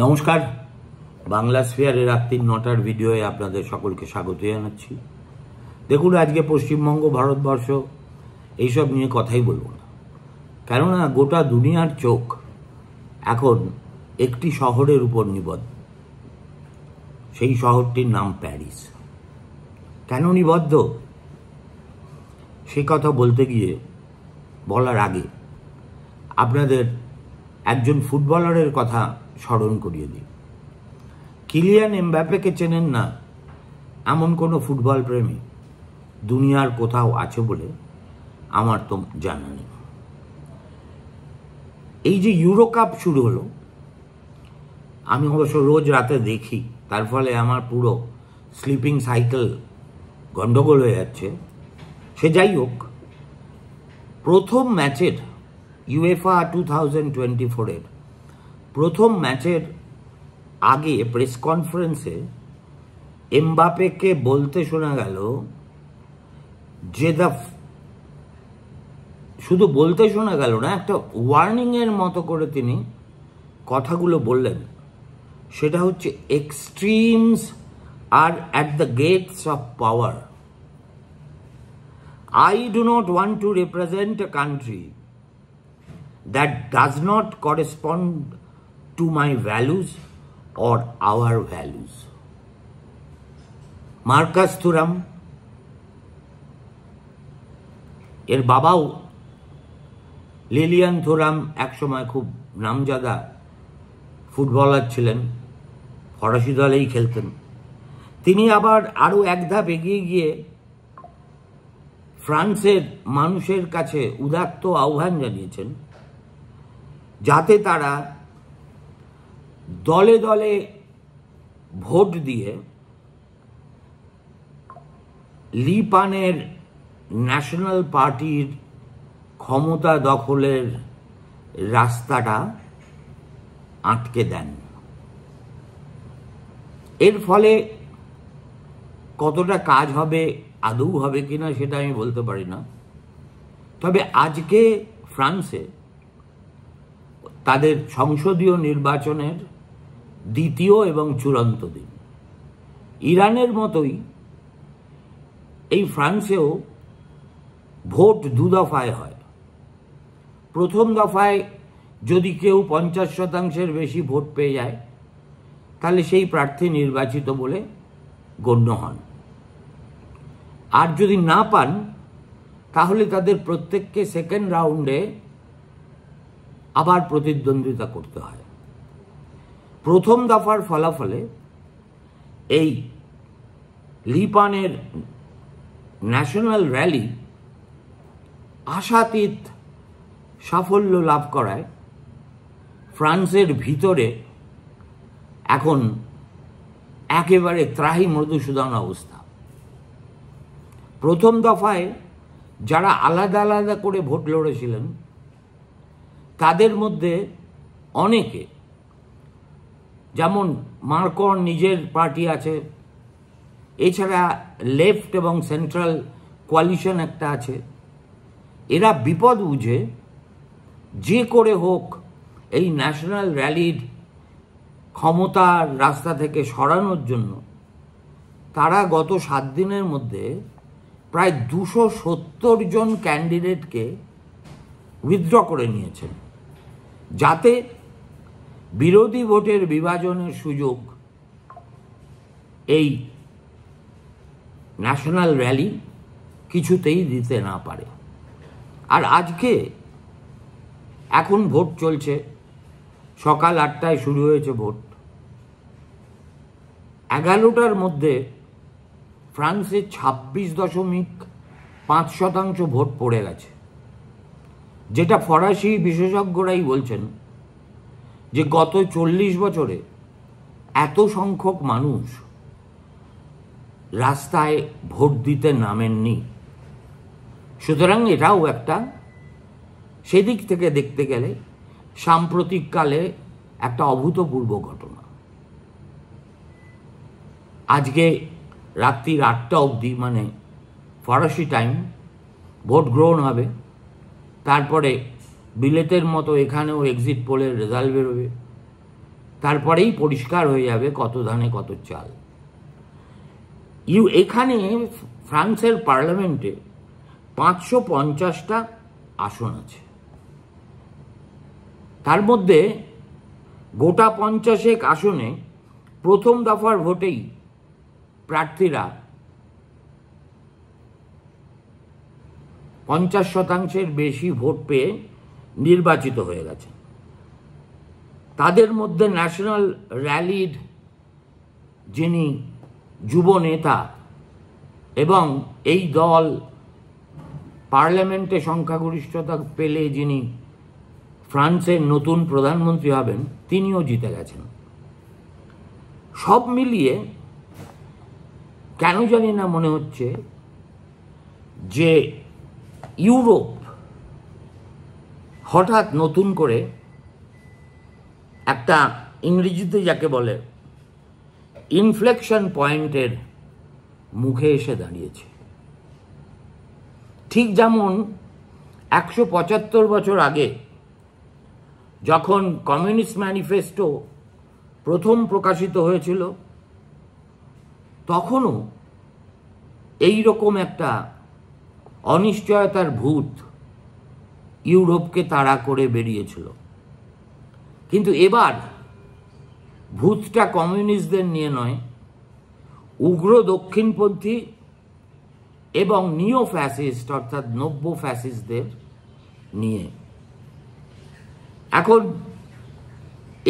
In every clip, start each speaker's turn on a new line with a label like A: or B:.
A: নমস্কার, বাংলা স্ফিয়ারের রাত্রি ৯টার ভিডিওয়ে আপনাদের সকলকে স্বাগত জানাচ্ছি। দেখুন, আজকে পশ্চিমবঙ্গ, ভারতবর্ষ এইসব নিয়ে কথাই বলবো না, কেননা গোটা দুনিয়ার চোখ এখন একটি শহরের উপর নিবদ্ধ। সেই শহরটির নাম প্যারিস। কেন নিবদ্ধ সে কথা বলতে গিয়ে বলার আগে আপনাদের একজন ফুটবলারের কথা স্মরণ করিয়ে দিই। কিলিয়ান এমবাপ্পেকে চেনেন না এমন কোনো ফুটবল প্রেমী দুনিয়ার কোথাও আছে বলে আমার তো জানা নেই। এই যে ইউরো কাপ শুরু হলো, আমি অবশ্য রোজ রাতে দেখি, তার ফলে আমার পুরো স্লিপিং সাইকেল গন্ডগোল হয়ে যাচ্ছে। সে যাই হোক, প্রথম ম্যাচের ইউএফা 2024-এর প্রথম ম্যাচের আগে প্রেস কনফারেন্সে এমবাপ্পেকে বলতে শোনা গেল যে শুধু বলতে শোনা গেল না, একটা ওয়ার্নিংয়ের মতো করে তিনি কথাগুলো বললেন। সেটা হচ্ছে, extremes are at the gates of power. I do not want to represent a country that does not correspond to my values or our values. Marcus Thuram, এর বাবাও লিলিয়ান থুরাম একসময় খুব নামজাদা ফুটবলার ছিলেন, ফরাসি দলেই খেলতেন। তিনি আবার আরও এক ধাপ এগিয়ে গিয়ে ফ্রান্সের মানুষের কাছে উদাত্ত আহ্বান জানিয়েছেন যাতে তারা দলে দলে ভোট দিয়ে লিপানের ন্যাশনাল পার্টির ক্ষমতা দখলের রাস্তাটা আটকে দেন। এর ফলে কতটা কাজ হবে, আদৌ হবে কিনা সেটা আমি বলতে পারি না। তবে আজকে ফ্রান্সে তাদের সংসদীয় নির্বাচনের দ্বিতীয় এবং চূড়ান্ত দিন। ইরানের মতোই এই ফ্রান্সেও ভোট দু দফায় হয়। প্রথম দফায় যদি কেউ 50% বেশি ভোট পেয়ে যায়, তাহলে সেই প্রার্থী নির্বাচিত বলে গণ্য হন। আর যদি না পান, তাহলে তাদের প্রত্যেককে সেকেন্ড রাউন্ডে আবার প্রতিদ্বন্দ্বিতা করতে হয়। প্রথম দফার ফলাফলে এই লিপানের ন্যাশনাল র্যালি আশাতীত সাফল্য লাভ করায় ফ্রান্সের ভিতরে এখন একেবারে ত্রাহি মধুসূদন অবস্থা। প্রথম দফায় যারা আলাদা আলাদা করে ভোট লড়েছিলেন, তাদের মধ্যে অনেকে, যেমন মার্কন নিজের পার্টি আছে, এছাড়া লেফট এবং সেন্ট্রাল কোয়ালিশন একটা আছে, এরা বিপদ বুঝে যে করে হোক এই ন্যাশনাল র্যালির ক্ষমতার রাস্তা থেকে সরানোর জন্য তারা গত 7 দিনের মধ্যে প্রায় 270 জন ক্যান্ডিডেটকে উইথড্র করে নিয়েছেন, যাতে বিরোধী ভোটের বিভাজনের সুযোগ এই ন্যাশনাল র্যালি কিছুতেই দিতে না পারে। আর আজকে এখন ভোট চলছে, সকাল 8টায় শুরু হয়েছে ভোট। 11টার মধ্যে ফ্রান্সে 26.5% ভোট পড়ে গেছে, যেটা ফরাসি বিশেষজ্ঞরাই বলছেন যে গত 40 বছরে এত সংখ্যক মানুষ রাস্তায় ভোট দিতে নামেননি। সুতরাং এটাও একটা, সেদিক থেকে দেখতে গেলে সাম্প্রতিককালে একটা অভূতপূর্ব ঘটনা। আজকে রাত্রি 8টা অবধি, মানে ফরাসি টাইম, ভোট গ্রহণ হবে। তারপরে বিলেতের মতো এখানেও এক্সিট পোলের রেজাল্ট বেরোবে। তারপরেই পরিষ্কার হয়ে যাবে কত ধানে কত চাল। এখানে ফ্রান্সের পার্লামেন্টে 550টা আসন আছে, তার মধ্যে গোটা 50 আসনে প্রথম দফার ভোটেই প্রার্থীরা 50% বেশি ভোট পেয়ে নির্বাচিত হয়ে গেছে। তাদের মধ্যে ন্যাশনাল র্যালির যিনি যুব নেতা এবং এই দল পার্লামেন্টে সংখ্যাগরিষ্ঠতা পেলে যিনি ফ্রান্সের নতুন প্রধানমন্ত্রী হবেন, তিনিও জিতে গেছেন। সব মিলিয়ে কেন জানি না মনে হচ্ছে যে ইউরোপ হঠাৎ নতুন করে একটা, ইংরেজিতে যাকে বলে, ইনফ্লেকশন পয়েন্টের মুখে এসে দাঁড়িয়েছে। ঠিক যেমন 175 বছর আগে যখন কমিউনিস্ট ম্যানিফেস্টো প্রথম প্রকাশিত হয়েছিল, তখনও এই রকম একটা অনিশ্চয়তার ভূত ইউরোপকে তাড়া করে বেরিয়েছিল। কিন্তু এবার ভূতটা কমিউনিস্টদের নিয়ে নয়, উগ্র দক্ষিণপন্থী এবং নিও ফ্যাসিস্ট অর্থাৎ নব্য ফ্যাসিস্টদের নিয়ে। এখন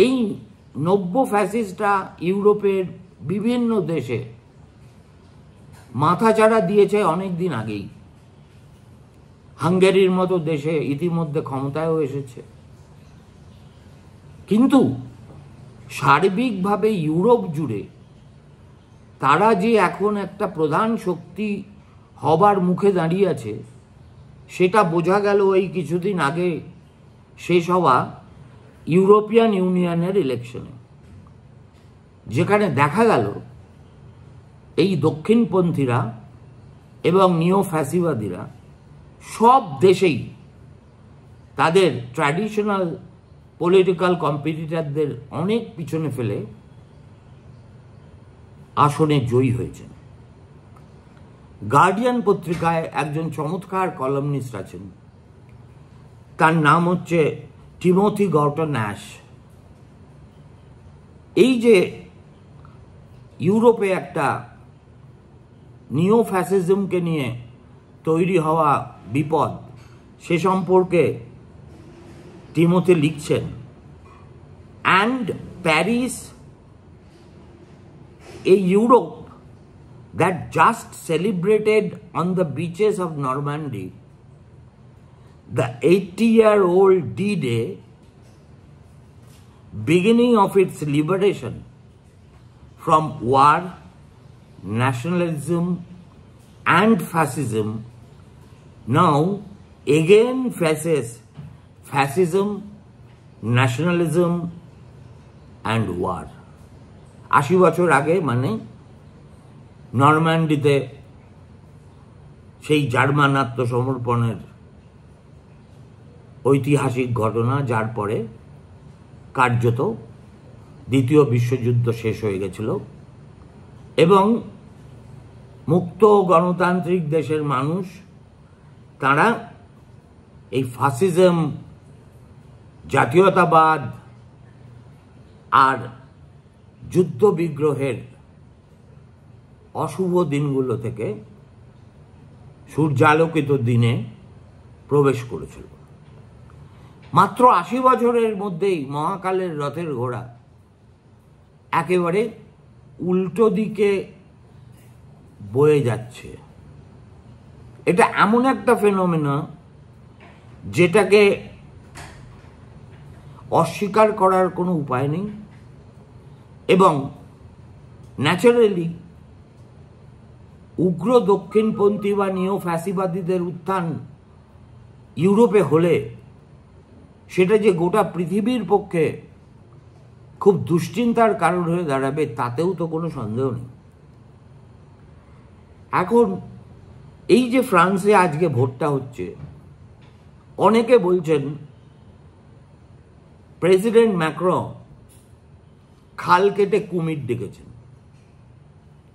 A: এই নব্য ফ্যাসিস্টরা ইউরোপের বিভিন্ন দেশে মাথাচাড়া দিয়েছে অনেক দিন আগেই। হাঙ্গেরির মতো দেশে ইতিমধ্যে ক্ষমতায়ও এসেছে। কিন্তু সার্বিকভাবে ইউরোপ জুড়ে তারা যে এখন একটা প্রধান শক্তি হবার মুখে দাঁড়িয়ে আছে, সেটা বোঝা গেল এই কিছুদিন আগে শেষ হওয়া ইউরোপিয়ান ইউনিয়নের ইলেকশনে, যেখানে দেখা গেল এই দক্ষিণপন্থীরা এবং নিও ফ্যাসিবাদীরা সব দেশেই তাদের ট্র্যাডিশনাল পলিটিক্যাল কম্পিটিটরদের অনেক পিছনে ফেলে আসনে জয়ী হয়েছেন। গার্ডিয়ান পত্রিকায় একজন চমৎকার কলামনিস্ট আছেন, তার নাম হচ্ছে টিমোথি গর্টন ন্যাশ। এই যে ইউরোপে একটা নিও ফ্যাসিজমকে নিয়ে তৈরি হওয়া বিপদ, সে সম্পর্কে টিমোথি লিখছেন, and Paris, a Europe that just celebrated on the beaches of Normandy the 80-year-old D-Day, beginning of its liberation from war, nationalism and fascism, now again faces fascism, nationalism and war. 80 বছর আগে, মানে নরম্যান্ডিতে সেই German আত্মসমর্পণের ঐতিহাসিক ঘটনা, যার পরে কার্যত দ্বিতীয় বিশ্বযুদ্ধ শেষ হয়ে গেছিল এবং মুক্ত গণতান্ত্রিক দেশের মানুষ তারা এই ফাসিজম, জাতীয়তাবাদ আর যুদ্ধ বিগ্রহের অশুভ দিনগুলো থেকে সূর্যালোকিত দিনে প্রবেশ করেছিল। মাত্র 80 বছরের মধ্যেই মহাকালের রথের ঘোড়া একেবারে উল্টো দিকে বয়ে যাচ্ছে। এটা এমন একটা ফেনোমেনা যেটাকে অস্বীকার করার কোনো উপায় নেই এবং ন্যাচারালি উগ্র দক্ষিণপন্থী বা নিও ফ্যাসিবাদীদের উত্থান ইউরোপে হলে সেটা যে গোটা পৃথিবীর পক্ষে খুব দুশ্চিন্তার কারণ হয়ে দাঁড়াবে, তাতেও তো কোনো সন্দেহ নেই। এখন এই যে ফ্রান্সে আজকে ভোটটা হচ্ছে, অনেকে বলছেন প্রেসিডেন্ট ম্যাক্রন খাল কেটে কুমির ডেকেছেন।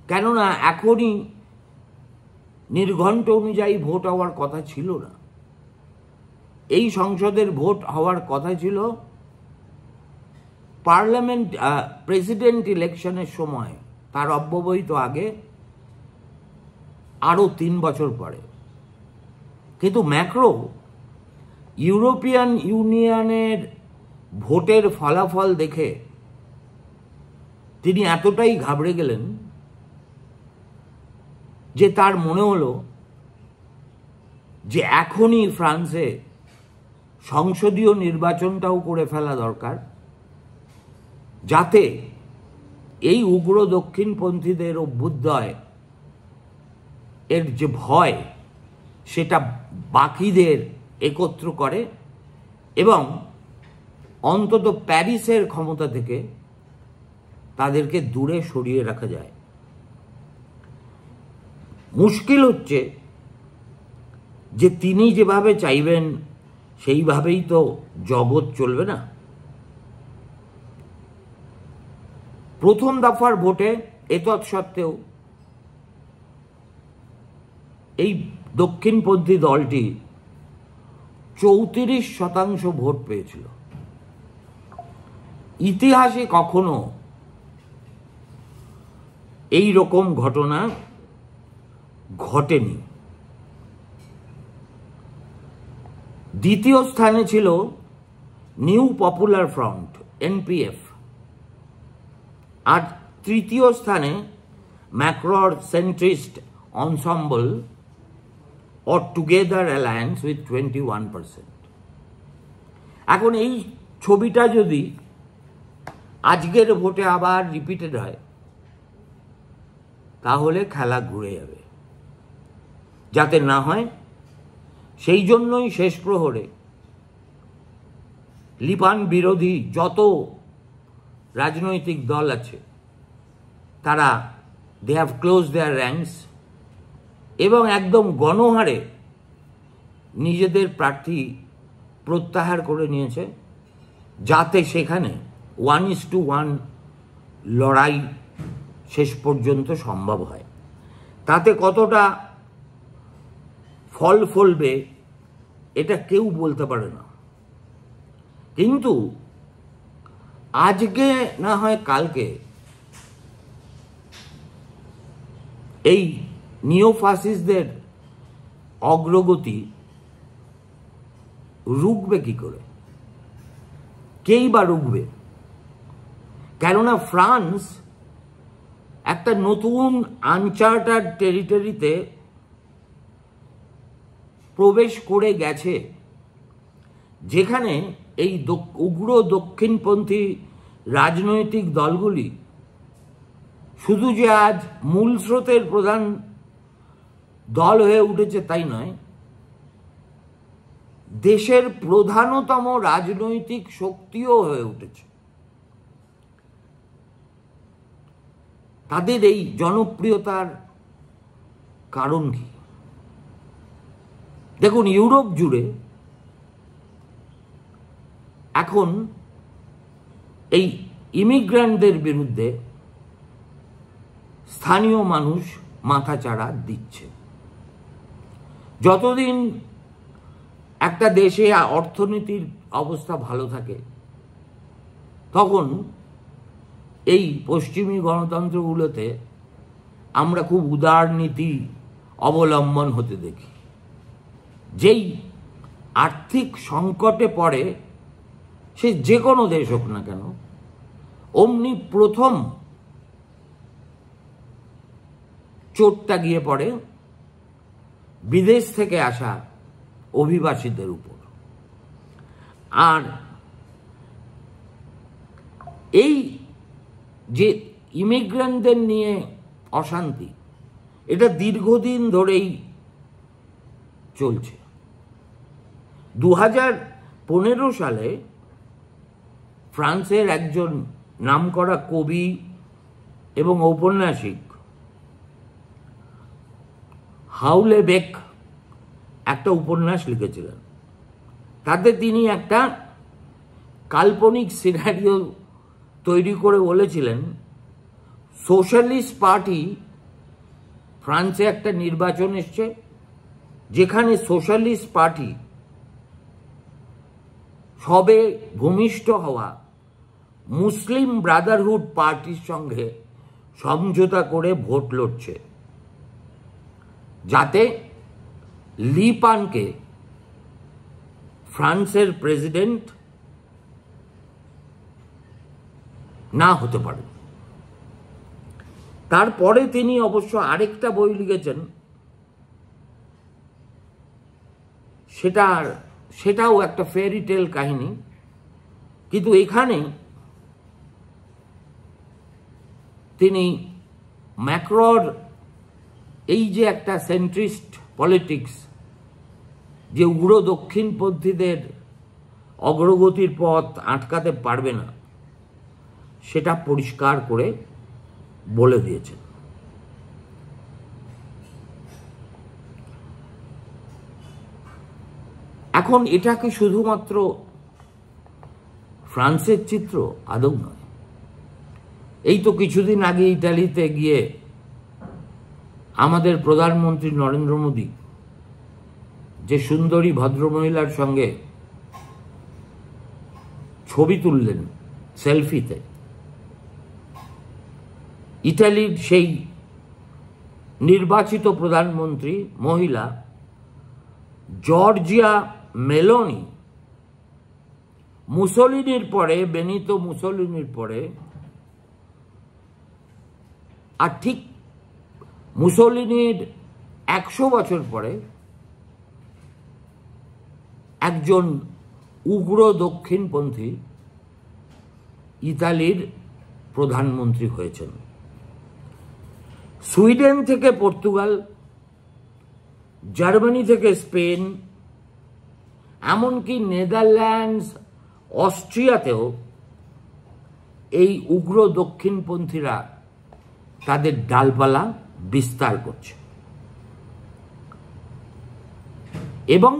A: কেননা এখনই নির্ঘণ্ট অনুযায়ী ভোট হওয়ার কথা ছিল না। এই সংসদের ভোট হওয়ার কথা ছিল পার্লামেন্ট প্রেসিডেন্ট ইলেকশনের সময়, তার অব্যবহিত আগে, আরও 3 বছর পরে। কিন্তু ম্যাক্রো ইউরোপিয়ান ইউনিয়নের ভোটের ফলাফল দেখে তিনি এতটাই ঘাবড়ে গেলেন যে তার মনে হলো যে এখনই ফ্রান্সে সংসদীয় নির্বাচনটাও করে ফেলা দরকার, যাতে এই উগ্র দক্ষিণপন্থীদের অভ্যুদয় এর যে ভয় সেটা বাকিদের একত্র করে এবং অন্তত প্যারিসের ক্ষমতা থেকে তাদেরকে দূরে সরিয়ে রাখা যায়। মুশকিল হচ্ছে যে তিনি যেভাবে চাইবেন সেইভাবেই তো জগৎ চলবে না। প্রথম দফার ভোটে এতৎসত্ত্বেও এই দক্ষিণপন্থী দলটি 34% ভোট পেয়েছিল। ইতিহাসে কখনো এই রকম ঘটনা ঘটেনি। দ্বিতীয় স্থানে ছিল নিউ পপুলার ফ্রন্ট, এনপিএফ, আর তৃতীয় স্থানে ম্যাক্রোর centrist Ensemble or Together Alliance with 21%। এখন এই ছবিটা যদি আজকের ভোটে আবার রিপিটেড হয় তাহলে খেলা ঘুরে যাবে। যাতে না হয় সেই জন্যই শেষ প্রহরে লিপান বিরোধী যত রাজনৈতিক দল আছে তারা they have close their ranks এবং একদম গণহারে নিজেদের প্রার্থী প্রত্যাহার করে নিয়েছে, যাতে সেখানে 1:1 লড়াই শেষ পর্যন্ত সম্ভব হয়। তাতে কতটা ফল ফলবে এটা কেউ বলতে পারে না, কিন্তু আজকে না হয় কালকে এই নিওফাসিস্টদের অগ্রগতি রুখবে কি করে? কেই বা রুখবে? কেননা ফ্রান্স একটা নতুন আনচার্টার্ড টেরিটরিতে প্রবেশ করে গেছে, যেখানে এই উগ্র দক্ষিণপন্থী রাজনৈতিক দলগুলি শুধু যে আজ মূল স্রোতের প্রধান দল হয়ে উঠেছে তাই নয়, দেশের প্রধানতম রাজনৈতিক শক্তিও হয়ে উঠেছে। তাদের এই জনপ্রিয়তার কারণ কি? দেখুন, ইউরোপ জুড়ে এখন এই ইমিগ্রান্টদের বিরুদ্ধে স্থানীয় মানুষ মাথাচাড়া দিচ্ছে। যতদিন একটা দেশে অর্থনীতির অবস্থা ভালো থাকে তখন এই পশ্চিমী গণতন্ত্রগুলোতে আমরা খুব উদার নীতি অবলম্বন হতে দেখি। যেই আর্থিক সংকটে পড়ে সে যে কোনো দেশ হোক না কেন, অমনি প্রথম চোটটা গিয়ে পড়ে বিদেশ থেকে আসা অভিবাসীদের উপর। আর এই যে ইমিগ্রেন্টদের নিয়ে অশান্তি, এটা দীর্ঘদিন ধরেই চলছে। 2015 সালে ফ্রান্সের একজন নামকরা কবি এবং ঔপন্যাসিক হাউলে বেক একটা উপন্যাস লিখেছিলেন। তাতে তিনি একটা কাল্পনিক সিনারিও তৈরি করে বলেছিলেন সোশ্যালিস্ট পার্টি, ফ্রান্সে একটা নির্বাচন এসছে যেখানে সোশ্যালিস্ট পার্টি সবে ভূমিষ্ঠ হওয়া মুসলিম ব্রাদারহুড পার্টির সঙ্গে সমঝোতা করে ভোট লড়ছে, যাতে লি পানকে ফ্রান্সের প্রেসিডেন্ট না হতে পারে। তারপরে তিনি অবশ্য আরেকটা বই লিখেছেন, সেটাও একটা ফেয়ারি টেল কাহিনী, কিন্তু এখানে তিনি ম্যাক্রোর এই যে একটা সেন্ট্রিস্ট পলিটিক্স, যে উগ্র দক্ষিণপন্থীদের অগ্রগতির পথ আটকাতে পারবে না, সেটা পরিষ্কার করে বলে দিয়েছেন। এখন এটা কি শুধুমাত্র ফ্রান্সের চিত্র? আদৌ নয়। এই তো কিছুদিন আগে ইটালিতে গিয়ে আমাদের প্রধানমন্ত্রী নরেন্দ্র মোদী যে সুন্দরী ভদ্রমহিলার সঙ্গে ছবি তুললেন সেলফিতে, ইটালির সেই নির্বাচিত প্রধানমন্ত্রী মহিলা জর্জিয়া মেলোনি মুসোলিনির পরে, বেনিতো মুসোলিনির পরে, আর ঠিক মুসোলিনির 100 বছর পরে একজন উগ্র দক্ষিণপন্থী ইতালির প্রধানমন্ত্রী হয়েছেন। সুইডেন থেকে পর্তুগাল, জার্মানি থেকে স্পেন, এমনকি নেদারল্যান্ডস, অস্ট্রিয়াতেও এই উগ্র দক্ষিণপন্থীরা তাদের ডালপালা বিস্তার করছে এবং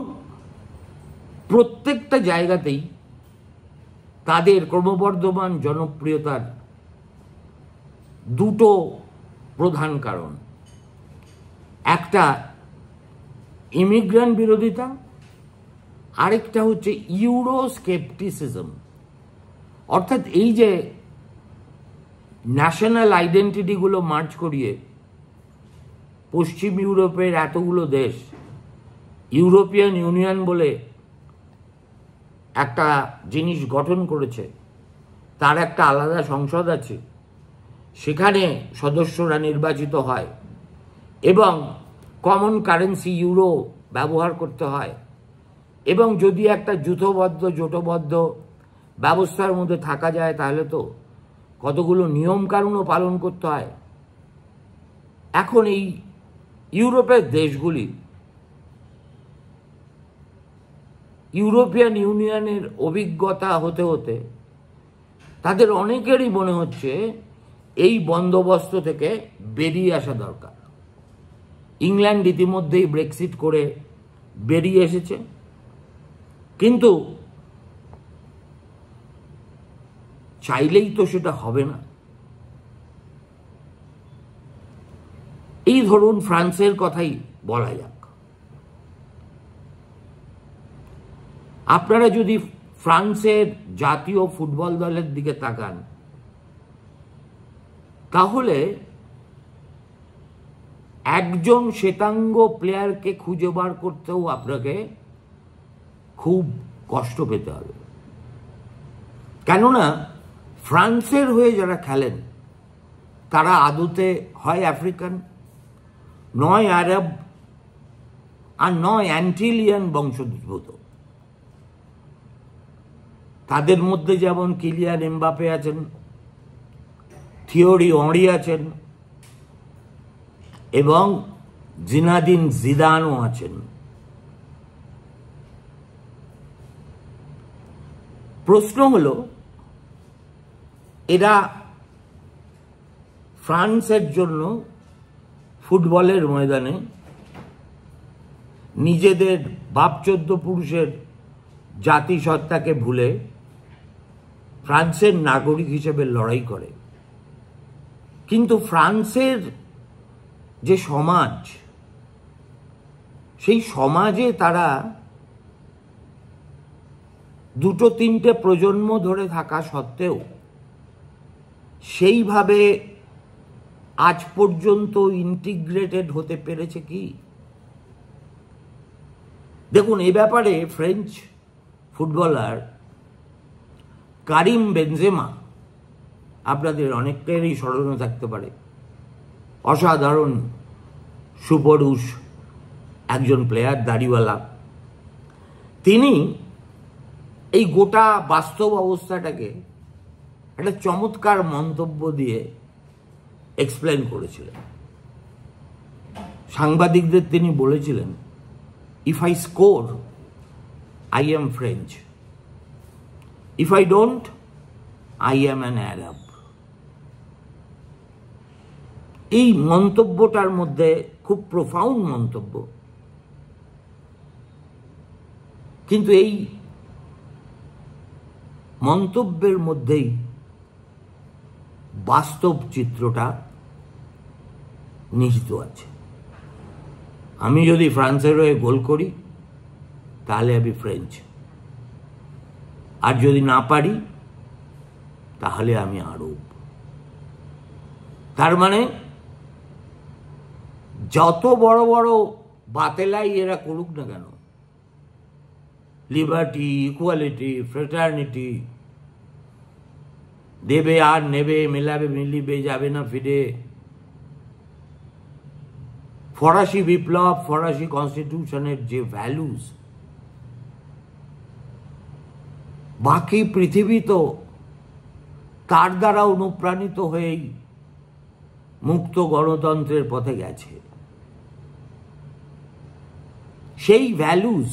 A: প্রত্যেকটা জায়গাতেই তাদের ক্রমবর্ধমান জনপ্রিয়তার দুটো প্রধান কারণ, একটা ইমিগ্রেন্ট বিরোধিতা, আরেকটা হচ্ছে ইউরোস্কেপটিসিজম। অর্থাৎ এই যে ন্যাশনাল আইডেন্টিটিগুলো মার্চ করিয়ে পশ্চিম ইউরোপের এতগুলো দেশ ইউরোপিয়ান ইউনিয়ন বলে একটা জিনিস গঠন করেছে, তার একটা আলাদা সংসদ আছে, সেখানে সদস্যরা নির্বাচিত হয় এবং কমন কারেন্সি ইউরো ব্যবহার করতে হয়, এবং যদি একটা জোটবদ্ধ ব্যবস্থার মধ্যে থাকা যায় তাহলে তো কতগুলো নিয়মকানুনও পালন করতে হয়। এখন এই ইউরোপের দেশগুলি ইউরোপিয়ান ইউনিয়নের অভিজ্ঞতা হতে হতে তাদের অনেকেরই মনে হচ্ছে এই বন্দোবস্ত থেকে বেরিয়ে আসা দরকার। ইংল্যান্ড ইতিমধ্যেই ব্রেক্সিট করে বেরিয়ে এসেছে, কিন্তু চাইলেই তো সেটা হবে না। এই ধরুন ফ্রান্সের কথাই বলা যাক। আপনারা যদি ফ্রান্সের জাতীয় ফুটবল দলের দিকে তাকান, তাহলে একজন শ্বেতাঙ্গ প্লেয়ারকে খুঁজে বার করতেও আপনাকে খুব কষ্ট পেতে হবে, কেননা ফ্রান্সের হয়ে যারা খেলেন তারা আদতে হয় আফ্রিকান, নয় আরব, আর নয় অ্যান্টিলিয়ান বংশোদ্ভূত। তাদের মধ্যে যেমন কিলিয়ান এমবাপে আছেন, থিওরি অঁরি আছেন এবং জিনাদিন জিদানও আছেন। প্রশ্ন হলো, এরা ফ্রান্সের জন্য ফুটবলের ময়দানে নিজেদের বাপচোদ্দ পুরুষের জাতিসত্তাকে ভুলে ফ্রান্সের নাগরিক হিসেবে লড়াই করে, কিন্তু ফ্রান্সের যে সমাজ, সেই সমাজে তারা দুটো তিনটে প্রজন্ম ধরে থাকা সত্ত্বেও সেইভাবে আজ পর্যন্ত ইন্টিগ্রেটেড হতে পেরেছে কি? দেখুন, এ ব্যাপারে ফ্রেঞ্চ ফুটবলার কারিম বেনজেমা আপনাদের অনেকটাই স্মরণে থাকতে পারে। অসাধারণ সুপুরুষ একজন প্লেয়ার, দাড়িওয়ালা। তিনি এই গোটা বাস্তব অবস্থাটাকে একটা চমৎকার মন্তব্য দিয়ে এক্সপ্লেন করেছিলেন। সাংবাদিকদের তিনি বলেছিলেন, if I score I am French, if I don't I am an Arab. এই মন্তব্যটার মধ্যে খুব প্রফাউন্ড মন্তব্য, কিন্তু এই মন্তব্যের মধ্যেই বাস্তব চিত্রটা নিহিত আছে। আমি যদি ফ্রান্সের হয়ে গোল করি তাহলে আমি ফ্রেঞ্চ, আর যদি না পারি তাহলে আমি আরব। তার মানে যত বড় বড় বাতেলাই এরা করুক না কেন, লিবার্টি, ইকুয়ালিটি, ফ্রেটার্নিটি, দেবে আর নেবে, মেলাবে মিলিবে, যাবে না ফিরে, ফরাসি বিপ্লব, ফরাসি কনস্টিটিউশনের যে ভ্যালুস, বাকি পৃথিবী তো তার দ্বারা অনুপ্রাণিত হয়েই মুক্ত গণতন্ত্রের পথে গেছে। সেই ভ্যালুস,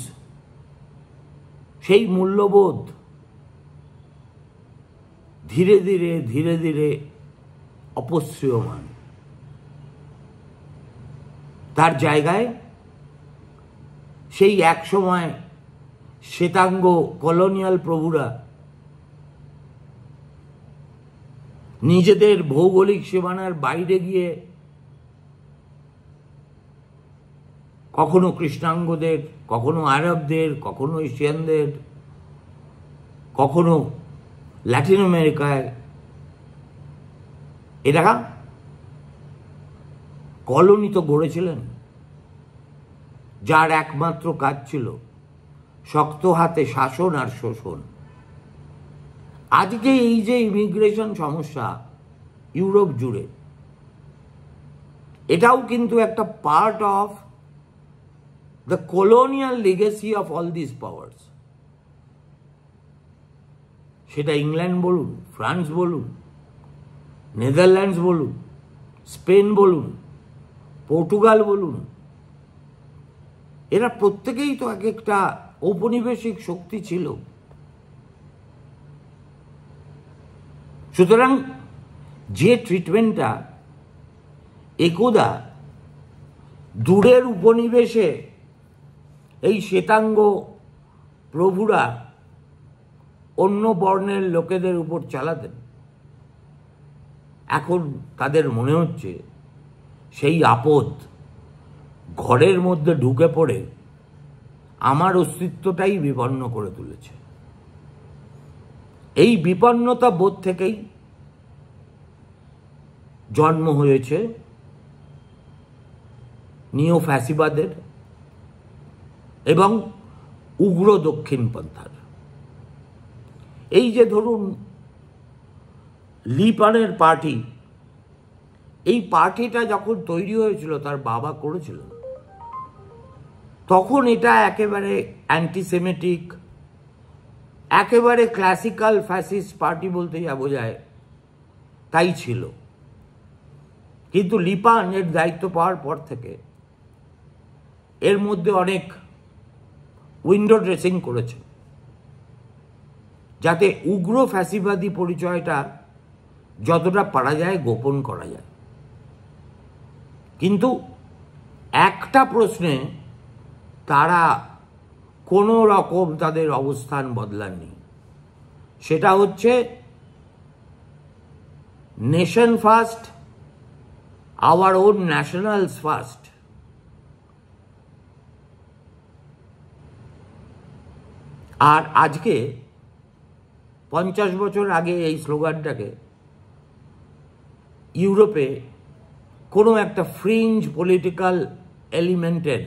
A: সেই মূল্যবোধ ধীরে ধীরে ধীরে ধীরে অপশ্রিয়মান। তার জায়গায় সেই এক সময় শ্বেতাঙ্গ কলোনিয়াল প্রভুরা নিজেদের ভৌগোলিক সীমানার বাইরে গিয়ে কখনো কৃষ্ণাঙ্গদের, কখনো আরবদের, কখনো এশিয়ানদের, কখনো ল্যাটিন আমেরিকায় এরা কলোনি তো গড়েছিলেন, যার একমাত্র কাজ ছিল শক্ত হাতে শাসন আর শোষণ। আজকে এই যে ইমিগ্রেশন সমস্যা ইউরোপ জুড়ে, এটাও কিন্তু একটা part of the colonial legacy of all this powers. সেটা ইংল্যান্ড বলুন, ফ্রান্স বলুন, নেদারল্যান্ডস বলুন, স্পেন বলুন, পর্তুগাল বলুন, এরা প্রত্যেকেই তো এক একটা ঔপনিবেশিক শক্তি ছিল। সুতরাং যে ট্রিটমেন্টটা একদা দূরের উপনিবেশে এই শ্বেতাঙ্গ প্রভুরা অন্য বর্ণের লোকেদের উপর চালাতেন, এখন তাদের মনে হচ্ছে সেই আপদ ঘরের মধ্যে ঢুকে পড়ে আমার অস্তিত্বটাই বিপন্ন করে তুলেছে। এই বিপন্নতা বোধ থেকেই জন্ম হয়েছে নিও ফ্যাসিবাদের এবং উগ্র দক্ষিণপন্থার। এই যে ধরুন লিপানের পার্টি, এই পার্টিটা যখন তৈরি হয়েছিল, তার বাবা করেছিল, তখন এটা একেবারে অ্যান্টিসেমেটিক, একেবারে ক্লাসিক্যাল ফ্যাসিস্ট পার্টি বলতে যা বোঝায় তাই ছিল। কিন্তু লিপান এর দায়িত্ব পাওয়ার পর থেকে এর মধ্যে অনেক উইন্ডো ড্রেসিং করেছে, যাতে উগ্র ফ্যাসিবাদী পরিচয়টা যতটা পারা যায় গোপন করা যায়। কিন্তু একটা প্রশ্নে তারা কোনো রকম তাদের অবস্থান বদলাননি, সেটা হচ্ছে nation first, our own nationals first. আর আজকে 50 বছর আগে এই স্লোগানটাকে ইউরোপে কোনো একটা ফ্রিঞ্জ পলিটিক্যাল এলিমেন্টের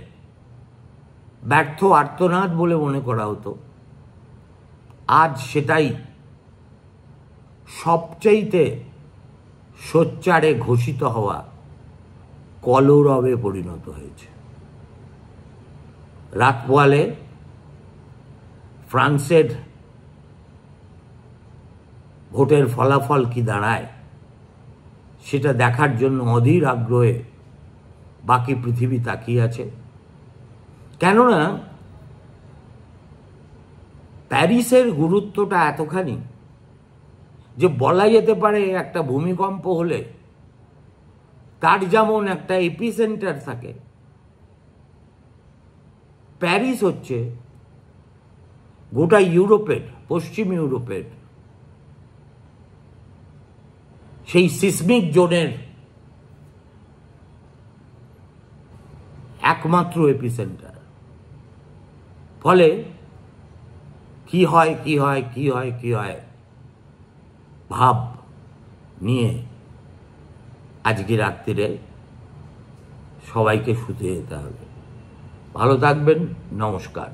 A: ব্যর্থ আর্তনাদ বলে মনে করা হতো। আজ সেটাই সবচেয়ে সোচ্চারে ঘোষিত হওয়া কলরবে পরিণত হয়েছে। রাত পোয়ালে ফ্রান্সের ভোটের ফলাফল কি দাঁড়ায় সেটা দেখার জন্য অধীর আগ্রহে বাকি পৃথিবী তাকিয়ে আছে। কেননা প্যারিসের গুরুত্বটা এতখানি যে বলা যেতে পারে একটা ভূমিকম্প হলে তার যেমন একটা এপিসেন্টার থাকে, প্যারিস হচ্ছে গোটা ইউরোপের, পশ্চিম ইউরোপের সেই সিসমিক জোনের একমাত্র এপিসেন্টার। ফলে কি হয় কি হয় কি হয় কি হয় ভাব নিয়ে আজকে রাত্রিরে সবাইকে শুতে যেতে হবে। ভালো থাকবেন, নমস্কার।